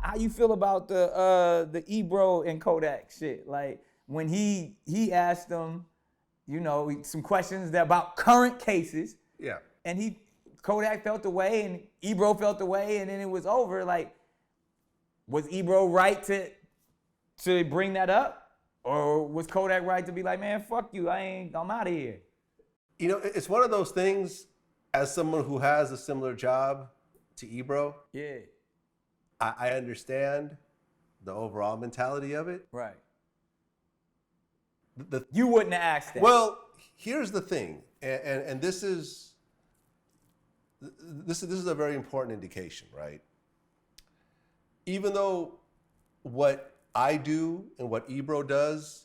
how you feel about the Ebro and Kodak shit? Like when he asked them, you know, some questions about current cases. Yeah. And Kodak felt the way and Ebro felt the way, and then it was over. Like, was Ebro right to bring that up? Or was Kodak right to be like, man, fuck you, I'm out of here? You know, it's one of those things, as someone who has a similar job to Ebro, yeah, I understand the overall mentality of it. Right. You wouldn't have asked that. Well, here's the thing, and this is a very important indication, right? Even though what I do and what Ebro does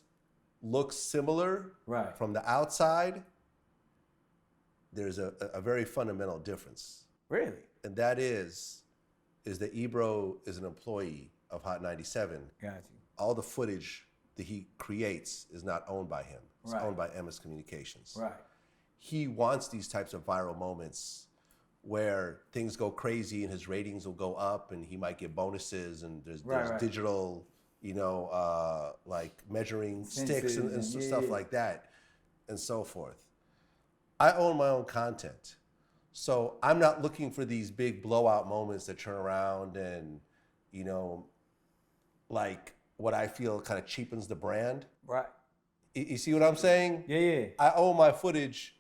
looks similar right. from the outside, there's a very fundamental difference. Really? And that is that Ebro is an employee of Hot 97. Got you. All the footage that he creates is not owned by him. It's right. owned by MS Communications. Right. He wants these types of viral moments where things go crazy and his ratings will go up and he might get bonuses and there's right. digital, you know, like measuring sticks and stuff like that and so forth. I own my own content. So I'm not looking for these big blowout moments that turn around and, you know, like what I feel kind of cheapens the brand. Right. You see what I'm saying? Yeah. I own my footage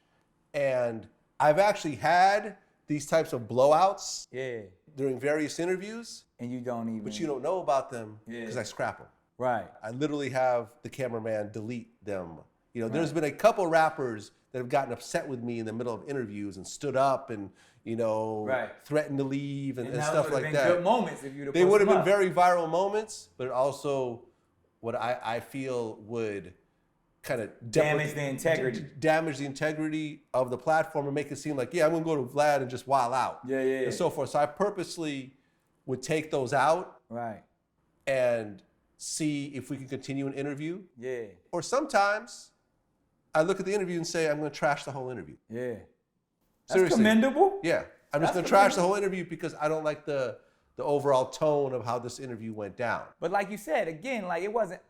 and I've actually had these types of blowouts during various interviews. And you don't even. But you don't know about them because I scrap them. Right. I literally have the cameraman delete them. You know, there's been a couple rappers that have gotten upset with me in the middle of interviews and stood up and, you know, threatened to leave and stuff like that. Good moments if you'd have they would have been very viral moments, but also what I feel would kind of damage the integrity of the platform and make it seem like, yeah, I'm gonna go to Vlad and just wild out. And so forth. So I purposely would take those out. Right. And see if we can continue an interview. Yeah. Or sometimes I look at the interview and say, I'm gonna trash the whole interview. Yeah. That's seriously. Commendable. Yeah. I'm just gonna trash the whole interview because I don't like the overall tone of how this interview went down. But like you said, again, like it wasn't,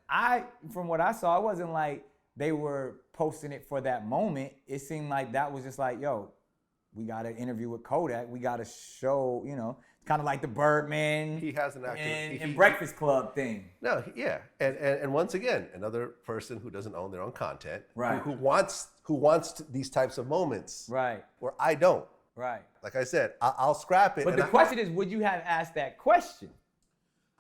from what I saw, it wasn't like they were posting it for that moment. It seemed like that was just like, yo, we got an interview with Kodak. We got to show, you know, kind of like the Birdman he has an active, and Breakfast Club thing. No, yeah. And once again, another person who doesn't own their own content, right. who wants these types of moments, right. where I don't. Right. Like I said, I'll scrap it. But the question is, would you have asked that question?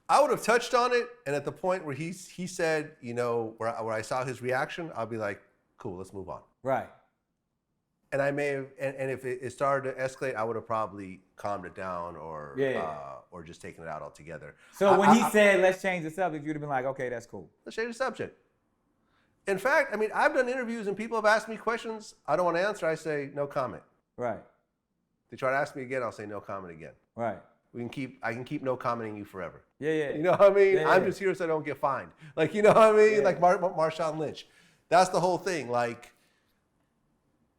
I would have touched on it, and at the point where he said, you know, where I saw his reaction, I'll be like, cool, let's move on. Right. And I may have, and if it started to escalate, I would have probably calmed it down or just taken it out altogether. So when he said, let's change the subject, you'd have been like, okay, that's cool. Let's change the subject. In fact, I mean, I've done interviews and people have asked me questions I don't want to answer. I say, no comment. Right. They try to ask me again, I'll say no comment again. Right. I can keep no commenting you forever. Yeah. You know what I mean? I'm just here so I don't get fined. Like, you know what I mean? Like Marshawn Lynch. That's the whole thing. Like,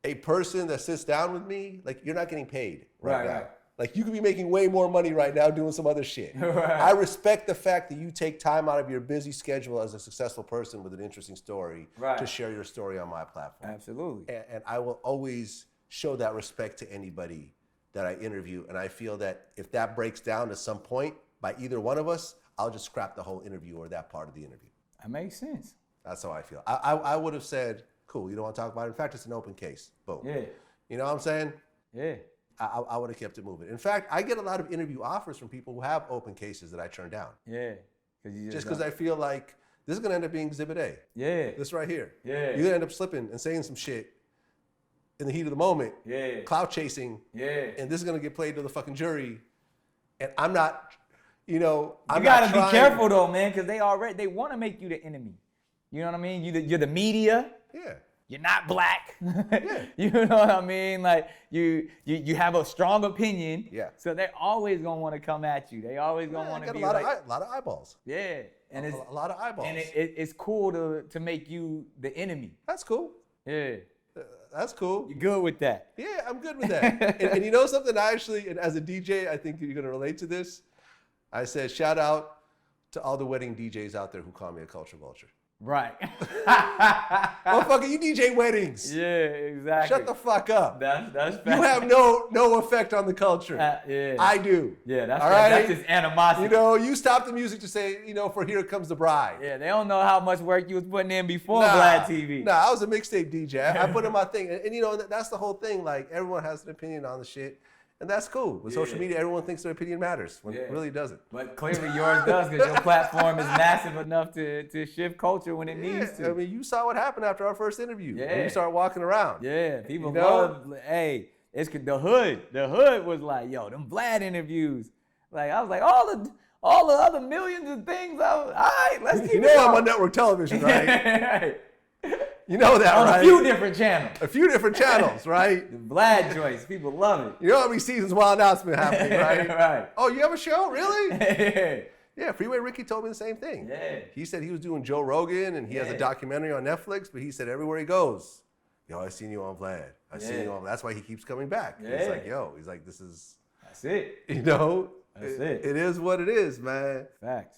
a person that sits down with me, like, you're not getting paid right now. Right. Like, you could be making way more money right now doing some other shit. Right. I respect the fact that you take time out of your busy schedule as a successful person with an interesting story to share your story on my platform. Absolutely. And I will always show that respect to anybody that I interview. And I feel that if that breaks down at some point by either one of us, I'll just scrap the whole interview or that part of the interview. That makes sense. That's how I feel. I would have said, cool, you don't want to talk about it? In fact, it's an open case. Boom. Yeah. You know what I'm saying? Yeah. I would have kept it moving. In fact, I get a lot of interview offers from people who have open cases that I turn down. Yeah. Just because I feel like this is going to end up being Exhibit A. Yeah. This right here. Yeah. You're going to end up slipping and saying some shit in the heat of the moment. Yeah. Clout chasing. Yeah. And this is going to get played to the fucking jury. And I'm not, you know, I'm not trying. You got to be careful though, man, because they want to make you the enemy. You know what I mean? You're the media. Yeah. You're not black. Yeah. You know what I mean? Like you have a strong opinion. Yeah. So they're always gonna want to come at you. They always gonna want to be like a lot of eyeballs. Yeah. And it's a lot of eyeballs. And it's cool to make you the enemy. That's cool. Yeah. That's cool. You're good with that. Yeah, I'm good with that. and you know something? I actually, and as a DJ, I think you're gonna relate to this. I said, shout out to all the wedding DJs out there who call me a culture vulture. Right. Motherfucker, you DJ weddings. Yeah, exactly. Shut the fuck up. That's You have no effect on the culture. yeah. I do. Yeah, all right? That's just animosity. You know, you stop the music to say, for Here Comes the Bride. Yeah, they don't know how much work you was putting in before VladTV. Nah, I was a mixtape DJ. I put in my thing. And that's the whole thing. Like, everyone has an opinion on the shit. And that's cool. With social media, everyone thinks their opinion matters when it really doesn't. But clearly yours does, because your platform is massive enough to shift culture when it needs to. I mean, you saw what happened after our first interview. Yeah. When you start walking around. Yeah, people love, hey, it's the hood. The hood was like, yo, them Vlad interviews. Like, I was like, all the other millions of things, all right, let's keep it I'm on network television, right? Right. You know that, on right? A few different channels. A few different channels, right? The Vlad joints, people love it. You know how many seasons Wild Out's been happening, right? Right. Oh, you have a show? Really? Yeah, Freeway Ricky told me the same thing. Yeah. He said he was doing Joe Rogan and he has a documentary on Netflix, but he said everywhere he goes, yo, I seen you on Vlad. I seen you on. That's why he keeps coming back. Yeah. He's like, this is. That's it. That's it. It is what it is, man. Facts.